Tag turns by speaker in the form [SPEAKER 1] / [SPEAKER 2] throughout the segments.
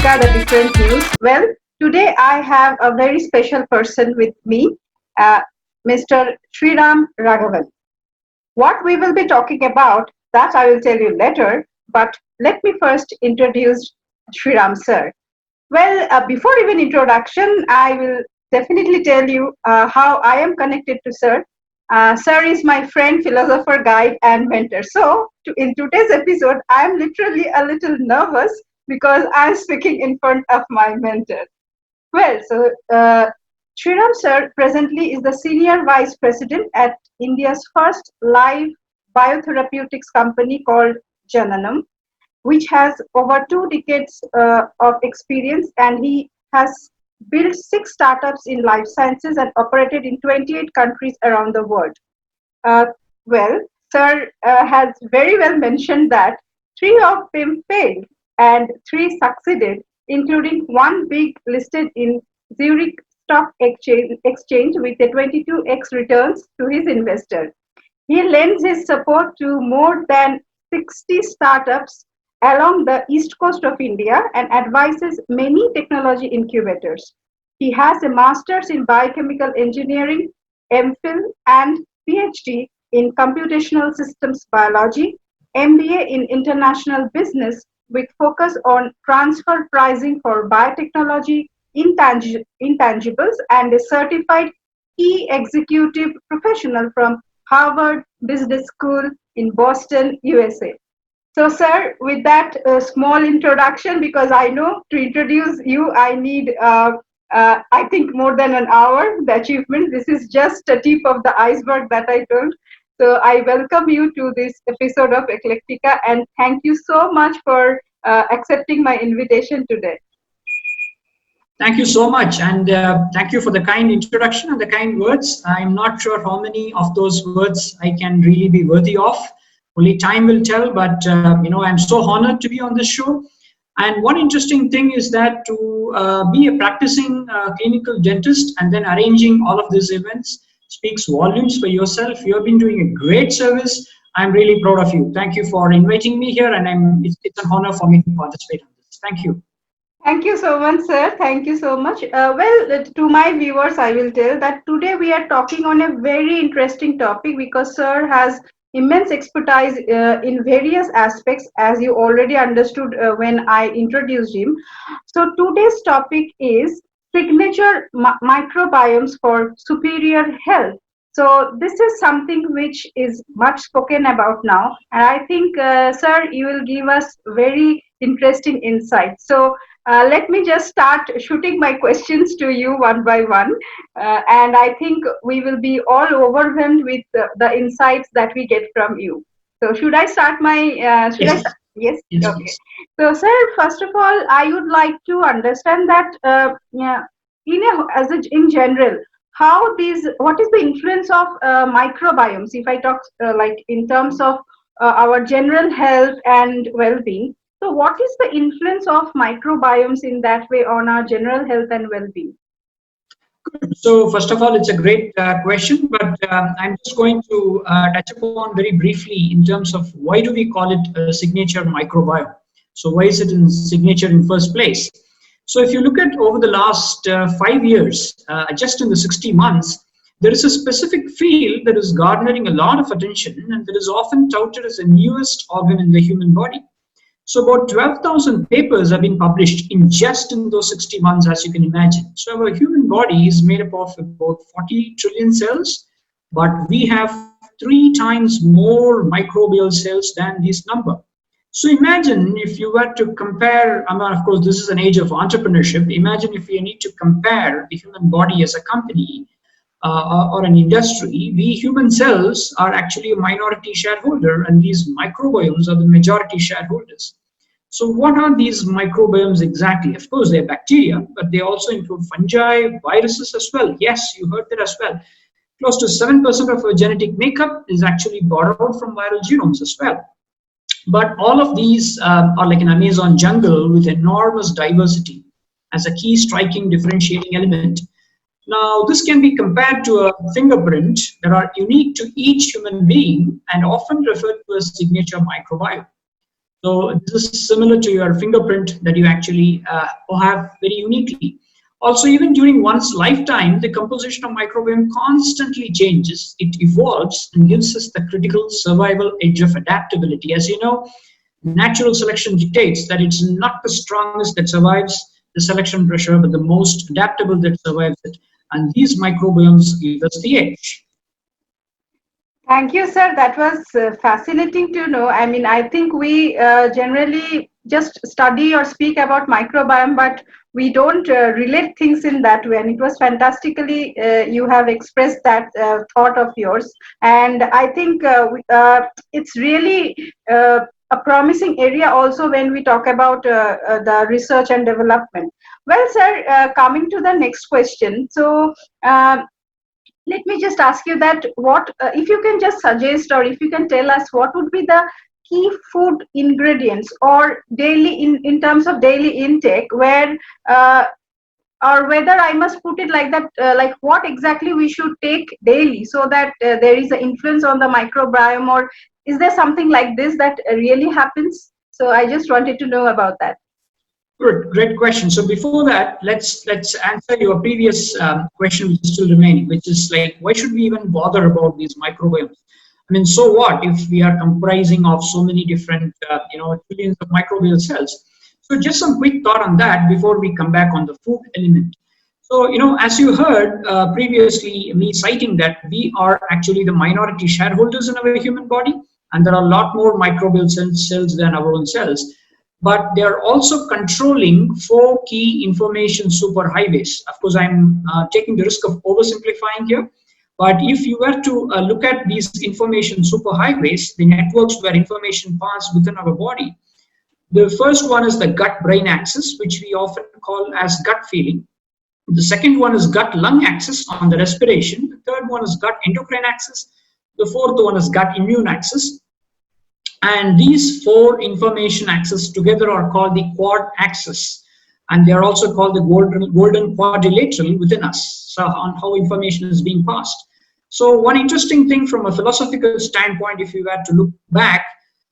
[SPEAKER 1] ELECTICA, the different news. Well, today I have a very special person with me, uh, Mr. Shriram Raghavan. What we will be talking about, that I will tell you later, but let me first introduce Shriram sir. Well, before even introduction, I will definitely tell you how I am connected to Sir. Sir is my friend, philosopher, guide, and mentor. So, in today's episode, I am literally a little nervous because I'm speaking in front of my mentor. Well, so Shriram Sir presently is the Senior Vice President at India's first live biotherapeutics company called Jananom, which has over 2 decades of experience, and he has built 6 startups in life sciences and operated in 28 countries around the world. Uh, well, Sir has very well mentioned that 3 of them failed and 3 succeeded, including one big listed in Zurich exchange with a 22x returns to his investor. He lends his support to more than 60 startups along the east coast of India and advises many technology incubators. He has a master's in biochemical engineering, M.Phil and Ph.D. in computational systems biology, MBA in international business with focus on transfer pricing for biotechnology, intangibles, and a certified key executive professional from Harvard Business School in Boston, USA. So, sir, with that small introduction, because I know to introduce you, I need, I think, more than an hour, the achievement. This is just a tip of the iceberg that I told. So, I welcome you to this episode of Eclectica and thank you so much for accepting my invitation today.
[SPEAKER 2] Thank you so much, and thank you for the kind introduction and the kind words. I'm not sure how many of those words I can really be worthy of. Only time will tell, but I'm so honored to be on this show. And one interesting thing is that to be a practicing clinical dentist and then arranging all of these events speaks volumes for yourself. You have been doing a great service. I'm really proud of you. Thank you for inviting me here, and it's an honor for me to participate in this. Thank you.
[SPEAKER 1] Thank you so much, sir. Thank you so much. To my viewers, I will tell that today we are talking on a very interesting topic because sir has immense expertise in various aspects, as you already understood when I introduced him. So today's topic is signature microbiomes for superior health. So this is something which is much spoken about now, and I think, sir, you will give us very interesting insights. So let me just start shooting my questions to you one by one. And I think we will be all overwhelmed with the insights that we get from you. So should I start should I
[SPEAKER 2] Yes,
[SPEAKER 1] start? Yes?
[SPEAKER 2] yes,
[SPEAKER 1] Okay.
[SPEAKER 2] please.
[SPEAKER 1] So sir, first of all, I would like to understand that yeah, in general, what is the influence of microbiomes? If I talk like in terms of our general health and well-being, so, what is the influence of microbiomes in that way on our general health and well-being?
[SPEAKER 2] So first of all, it's a great question, but I'm just going to touch upon very briefly in terms of why do we call it a signature microbiome? So why is it in signature in first place? So if you look at over the last 5 years, just in the 60 months, there is a specific field that is garnering a lot of attention and that is often touted as the newest organ in the human body. So about 12,000 papers have been published in just in those 60 months, as you can imagine. So our human body is made up of about 40 trillion cells, but we have 3 times more microbial cells than this number. So imagine if you were to compare, I mean, of course, this is an age of entrepreneurship. Imagine if you need to compare the human body as a company or an industry, we human cells are actually a minority shareholder, and these microbiomes are the majority shareholders. So what are these microbiomes exactly? Of course, they're bacteria, but they also include fungi, viruses as well. Yes, you heard that as well. Close to 7% of our genetic makeup is actually borrowed from viral genomes as well. But all of these are like an Amazon jungle with enormous diversity as a key striking differentiating element. Now, this can be compared to a fingerprint that are unique to each human being and often referred to as signature microbiome. So this is similar to your fingerprint that you actually have very uniquely. Also, even during one's lifetime, the composition of microbiome constantly changes. It evolves and gives us the critical survival edge of adaptability. As you know, natural selection dictates that it's not the strongest that survives the selection pressure, but the most adaptable that survives it. And these microbiomes give us the edge.
[SPEAKER 1] Thank you, sir. That was fascinating to know. I mean, I think we generally just study or speak about microbiome, but we don't relate things in that way. And it was fantastically you have expressed that thought of yours. And I think it's really a promising area also when we talk about the research and development. Well, sir, coming to the next question. So, let me just ask you that what if you can just suggest or if you can tell us what would be the key food ingredients or daily in terms of daily intake where or whether I must put it like that, like what exactly we should take daily so that there is an influence on the microbiome, or is there something like this that really happens? So I just wanted to know about that.
[SPEAKER 2] Good, great question. So before that, let's answer your previous question, which is still remaining, which is like, why should we even bother about these microbiomes? I mean, so what if we are comprising of so many different, trillions of microbial cells? So just some quick thought on that before we come back on the food element. So, as you heard previously, me citing that we are actually the minority shareholders in our human body, and there are a lot more microbial cells than our own cells. But they are also controlling four key information superhighways. Of course, I'm taking the risk of oversimplifying here. But if you were to look at these information superhighways, the networks where information passes within our body, the first one is the gut-brain axis, which we often call as gut feeling. The second one is gut-lung axis on the respiration. The third one is gut-endocrine axis. The fourth one is gut-immune axis. And these four information axes together are called the quad axis. And they are also called the golden quadrilateral within us, so on how information is being passed. So one interesting thing from a philosophical standpoint, if you were to look back,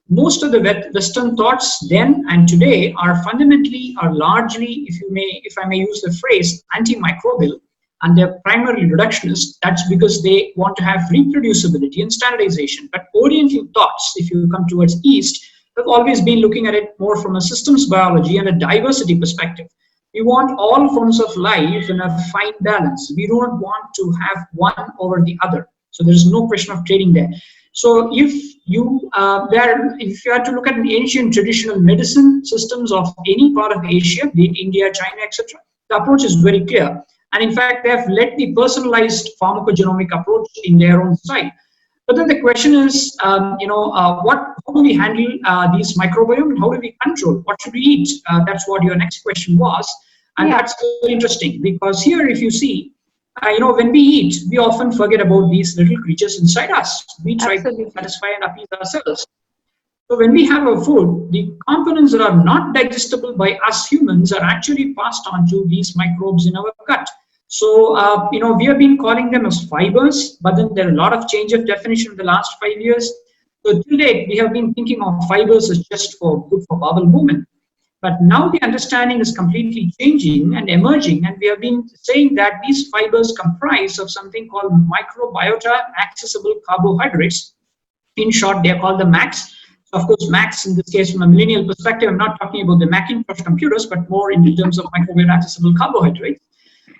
[SPEAKER 2] most of the Western thoughts then and today are fundamentally, are largely, if I may use the phrase, antimicrobial, and they're primarily reductionist. That's because they want to have reproducibility and standardization. But Oriental thoughts, if you come towards East, have always been looking at it more from a systems biology and a diversity perspective. We want all forms of life in a fine balance. We don't want to have one over the other. So there is no question of trading there. So if you had to look at an ancient traditional medicine systems of any part of Asia, be it India, China, etc., the approach is very clear. And in fact, they have led the personalized pharmacogenomic approach in their own style. But then the question is, how do we handle these microbiome and how do we control? What should we eat? That's what your next question was. And that's very interesting because here, if you see, when we eat, we often forget about these little creatures inside us. We try to satisfy and appease ourselves. So when we have our food, the components that are not digestible by us humans are actually passed on to these microbes in our gut. So, we have been calling them as fibers, but then there are a lot of change of definition in the last 5 years. So till date, we have been thinking of fibers as just good for bowel movement. But now the understanding is completely changing and emerging, and we have been saying that these fibers comprise of something called microbiota accessible carbohydrates. In short, they are called the MACs. So of course, MACs in this case, from a millennial perspective, I'm not talking about the Macintosh computers, but more in terms of microbiota accessible carbohydrates.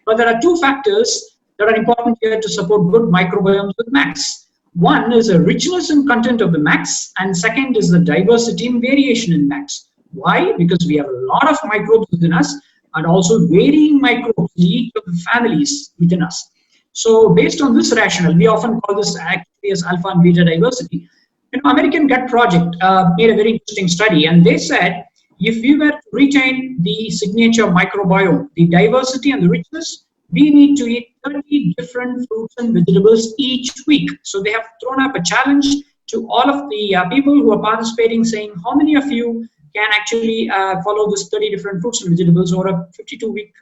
[SPEAKER 2] But there are two factors that are important here to support good microbiomes with MACs. One is the richness and content of the MACs, and second is the diversity and variation in MACs. Why? Because we have a lot of microbes within us and also varying microbes in each of the families within us. So based on this rationale, we often call this actually as alpha and beta diversity. American Gut Project made a very interesting study, and they said if we were to retain the signature microbiome, the diversity and the richness, we need to eat 30 different fruits and vegetables each week. So they have thrown up a challenge to all of the people who are participating, saying how many of you can actually follow this 30 different fruits and vegetables over a 52-week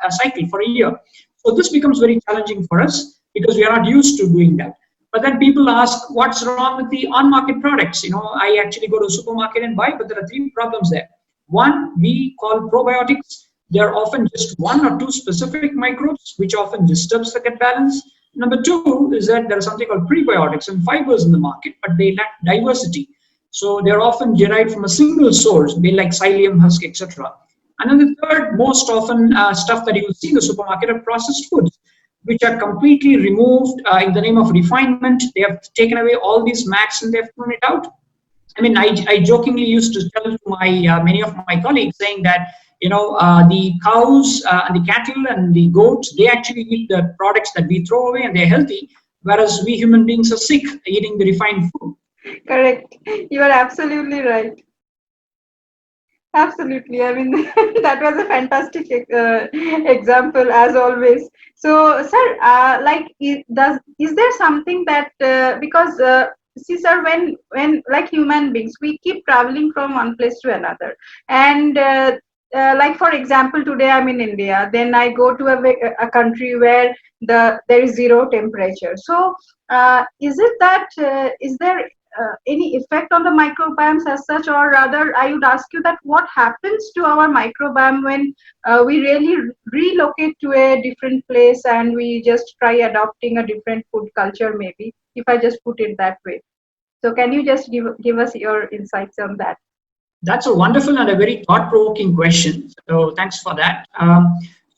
[SPEAKER 2] cycle for a year. So this becomes very challenging for us because we are not used to doing that. But then people ask, what's wrong with the on-market products? I actually go to a supermarket and buy, but there are three problems there. One, we call probiotics. They are often just one or two specific microbes, which often disturbs the gut balance. Number two is that there is something called prebiotics and fibers in the market, but they lack diversity. So they're often derived from a single source, be like psyllium husk, etc. And then the third, most often stuff that you will see in the supermarket are processed foods, which are completely removed in the name of refinement. They have taken away all these mats and they've thrown it out. I mean, I jokingly used to tell to my many of my colleagues saying that the cows and the cattle and the goats, they actually eat the products that we throw away and they're healthy, whereas we human beings are sick eating the refined food.
[SPEAKER 1] Correct. You are absolutely right. Absolutely. I mean, that was a fantastic example as always. So, sir, is there something that because see, sir, when like human beings, we keep traveling from one place to another, and like for example, today I'm in India, then I go to a country where there is zero temperature. So, is it that is there any effect on the microbiomes as such, or rather I would ask you that what happens to our microbiome when we really relocate to a different place and we just try adopting a different food culture, maybe, if I just put it that way. So can you just give us your insights on that?
[SPEAKER 2] That's a wonderful and a very thought-provoking question. So thanks for that.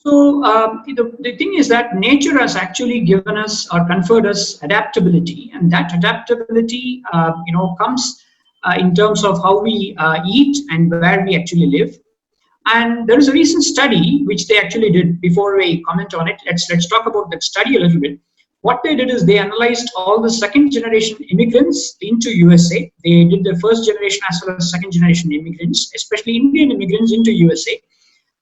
[SPEAKER 2] The thing is that nature has actually given us or conferred us adaptability, and that adaptability, comes in terms of how we eat and where we actually live. And there is a recent study which they actually did. Before we comment on it, let's talk about that study a little bit. What they did is they analyzed all the second generation immigrants into USA. They did the first generation as well as second generation immigrants, especially Indian immigrants into USA.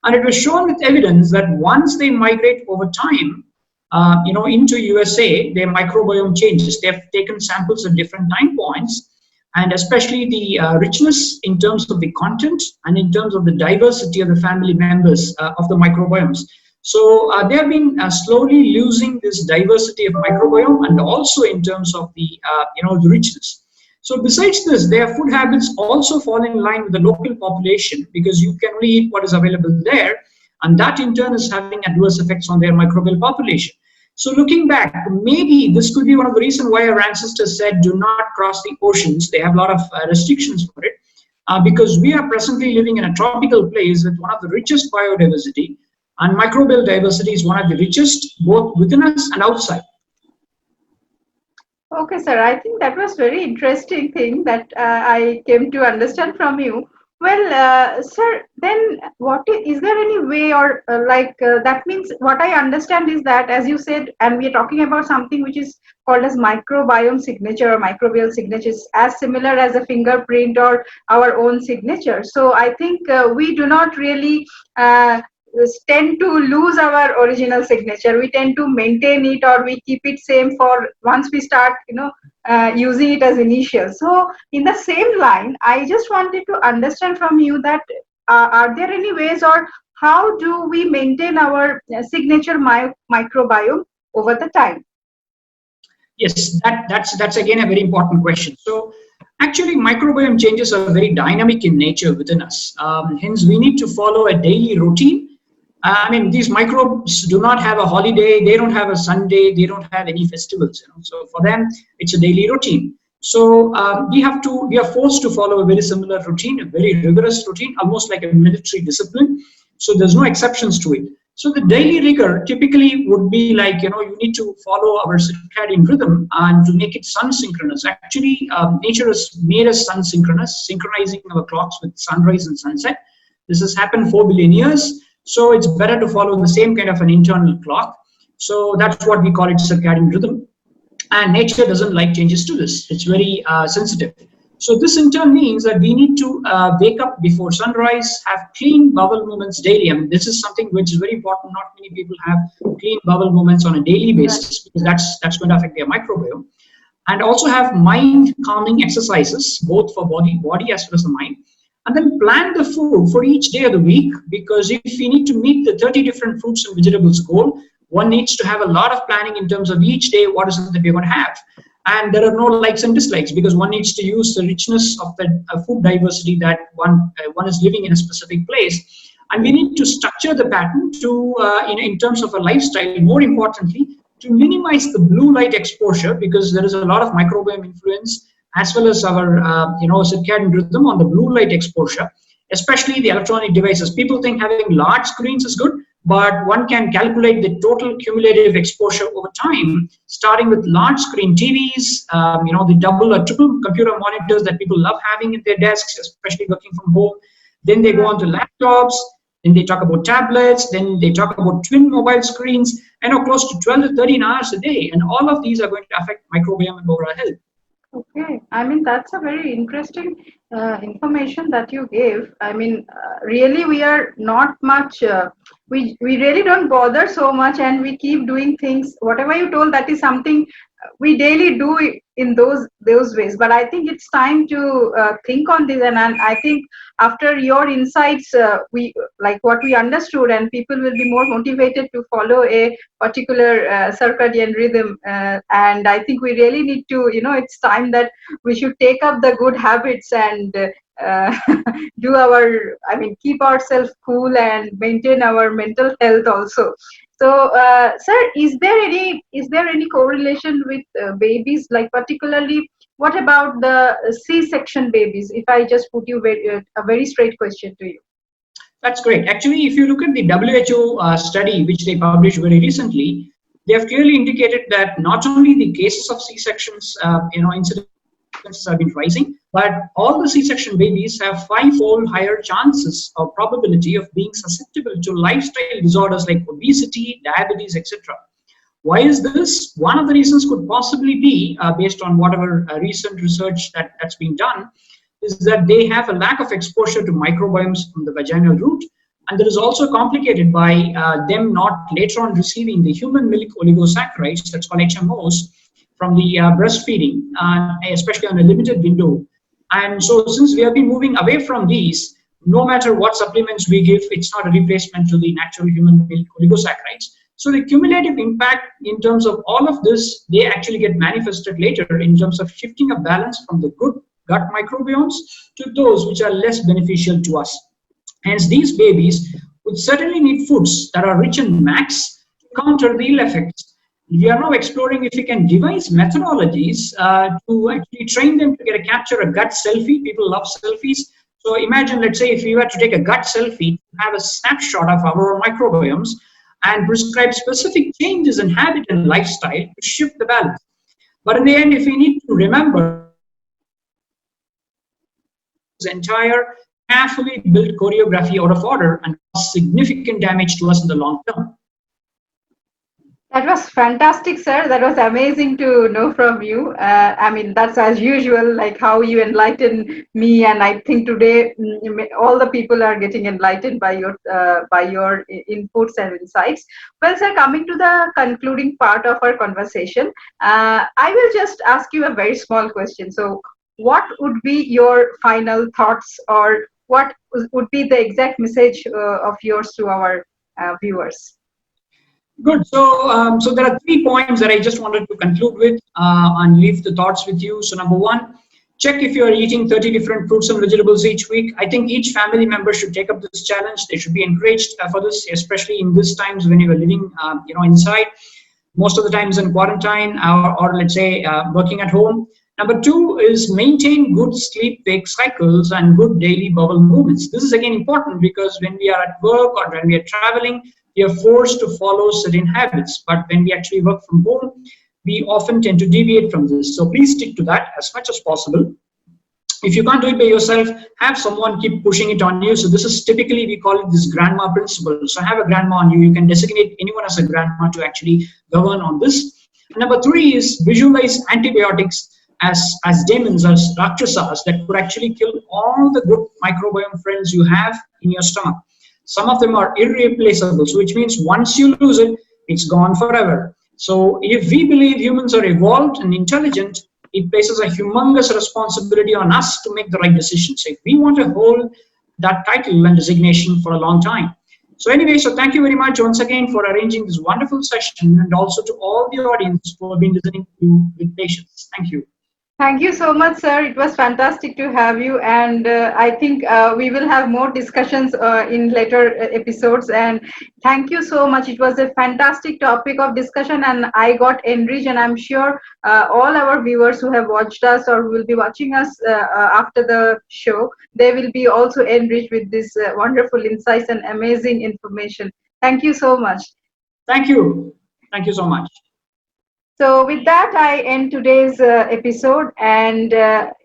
[SPEAKER 2] And it was shown with evidence that once they migrate over time, into USA, their microbiome changes. They have taken samples at different time points, and especially the richness in terms of the content and in terms of the diversity of the family members of the microbiomes. So they have been slowly losing this diversity of microbiome, and also in terms of the richness. So besides this, their food habits also fall in line with the local population, because you can only eat what is available there, and that in turn is having adverse effects on their microbial population. So looking back, maybe this could be one of the reasons why our ancestors said do not cross the oceans. They have a lot of restrictions for it, because we are presently living in a tropical place with one of the richest biodiversity, and microbial diversity is one of the richest both within us and outside.
[SPEAKER 1] Okay, sir. I think that was very interesting thing that I came to understand from you. Well, sir, then is there any way, or that means what I understand is that, as you said, and we are talking about something which is called as microbiome signature or microbial signatures, as similar as a fingerprint or our own signature. So I think we do not really tend to lose our original signature. We tend to maintain it, or we keep it same for once we start using it as initial. So in the same line, I just wanted to understand from you that are there any ways, or how do we maintain our signature microbiome over the time?
[SPEAKER 2] Yes, that's again a very important question. So actually, microbiome changes are very dynamic in nature within us. Hence, we need to follow a daily routine. I mean, these microbes do not have a holiday. They don't have a Sunday. They don't have any festivals. So for them, it's a daily routine. So we are forced to follow a very similar routine, a very rigorous routine, almost like a military discipline. So there's no exceptions to it. So the daily rigor typically would be like, you need to follow our circadian rhythm and to make it sun synchronous. Actually, nature has made us sun synchronous, synchronizing our clocks with sunrise and sunset. This has happened 4 billion years. So it's better to follow the same kind of an internal clock. So that's what we call it, circadian rhythm. And nature doesn't like changes to this. It's very sensitive. So this in turn means that we need to wake up before sunrise, have clean bowel movements daily. I mean, this is something which is very important. Not many people have clean bowel movements on a daily basis, because that's going to affect their microbiome. And also have mind calming exercises, both for body as well as the mind. And then plan the food for each day of the week, because if we need to meet the 30 different fruits and vegetables goal, one needs to have a lot of planning in terms of each day, what is it that we're going to have. And there are no likes and dislikes because one needs to use the richness of the food diversity that one is living in a specific place, and we need to structure the pattern to in terms of a lifestyle. More importantly, to minimize the blue light exposure, because there is a lot of microbiome influence as well as our circadian rhythm on the blue light exposure, especially the electronic devices. People think having large screens is good, but one can calculate the total cumulative exposure over time, starting with large screen TVs, the double or triple computer monitors that people love having at their desks, especially working from home. Then they go on to laptops, then they talk about tablets, then they talk about twin mobile screens, close to 12 to 13 hours a day. And all of these are going to affect microbiome and overall health.
[SPEAKER 1] Okay, I mean that's a very interesting information that you gave. I mean, really, we are not much. We really don't bother so much, and we keep doing things. Whatever you told, that is something we daily do in those ways. But I think it's time to think on this, and I think after your insights, we like what we understood, and people will be more motivated to follow a particular circadian rhythm. And I think we really need to, it's time that we should take up the good habits and do our, I mean, keep ourselves cool and maintain our mental health also. So, sir, is there any correlation with babies, like particularly? What about the C-section babies? If I just put you a very straight question to you.
[SPEAKER 2] That's great. Actually, if you look at the WHO study, which they published very recently, they have clearly indicated that not only the cases of C-sections, incidences have been rising, but all the C-section babies have five-fold higher chances or probability of being susceptible to lifestyle disorders like obesity, diabetes, etc. Why is this? One of the reasons could possibly be, based on whatever recent research that's been done, is that they have a lack of exposure to microbiomes from the vaginal route, and that is also complicated by them not later on receiving the human milk oligosaccharides, that's called HMOs, from the breastfeeding, especially on a limited window. And so since we have been moving away from these, no matter what supplements we give, it's not a replacement to the natural human milk oligosaccharides. So the cumulative impact in terms of all of this, they actually get manifested later in terms of shifting a balance from the good gut microbiomes to those which are less beneficial to us. Hence, these babies would certainly need foods that are rich in MAX to counter the ill effects. We are now exploring if we can devise methodologies to actually train them to capture a gut selfie. People love selfies. So imagine, let's say, if we were to take a gut selfie, have a snapshot of our microbiomes, and prescribe specific changes in habit and lifestyle to shift the balance. But in the end, if we need to remember this entire carefully built choreography out of order and cause significant damage to us in the long term.
[SPEAKER 1] That was fantastic, sir. That was amazing to know from you. I mean, that's as usual, like how you enlighten me, and I think today all the people are getting enlightened by your inputs and insights. Well, sir, coming to the concluding part of our conversation, I will just ask you a very small question. So, what would be your final thoughts, or what would be the exact message of yours to our viewers?
[SPEAKER 2] Good. So there are 3 points that I just wanted to conclude with and leave the thoughts with you. So number 1, check if you are eating 30 different fruits and vegetables each week. I think each family member should take up this challenge. They should be encouraged for this, especially in these times when you are living, inside. Most of the times in quarantine or let's say working at home. Number 2 is maintain good sleep-wake cycles and good daily bowel movements. This is again important because when we are at work or when we are traveling, we are forced to follow certain habits. But when we actually work from home, we often tend to deviate from this. So please stick to that as much as possible. If you can't do it by yourself, have someone keep pushing it on you. So this is typically, we call it this grandma principle. So have a grandma on you. You can designate anyone as a grandma to actually govern on this. And number 3 is visualize antibiotics as demons, as rakshasas that could actually kill all the good microbiome friends you have in your stomach. Some of them are irreplaceable, so which means once you lose it, it's gone forever. So if we believe humans are evolved and intelligent, it places a humongous responsibility on us to make the right decisions if we want to hold that title and designation for a long time. So anyway, so thank you very much once again for arranging this wonderful session, and also to all the audience who have been listening to with patience. Thank you.
[SPEAKER 1] Thank you so much, sir. It was fantastic to have you, and I think we will have more discussions in later episodes. And thank you so much. It was a fantastic topic of discussion, and I got enriched. And I'm sure all our viewers who have watched us or who will be watching us after the show, they will be also enriched with this wonderful insights and amazing information. Thank you so much.
[SPEAKER 2] Thank you. Thank you so much.
[SPEAKER 1] So, with that, I end today's episode, and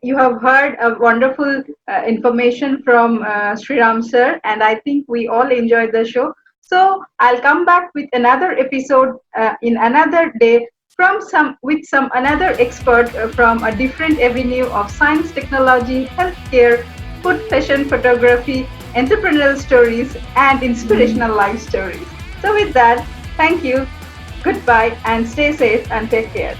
[SPEAKER 1] you have heard a wonderful information from Shriram sir, and I think we all enjoyed the show. So, I'll come back with another episode in another day from some with some another expert from a different avenue of science, technology, healthcare, food, fashion, photography, entrepreneurial stories, and inspirational life stories. So, with that, thank you. Goodbye and stay safe and take care.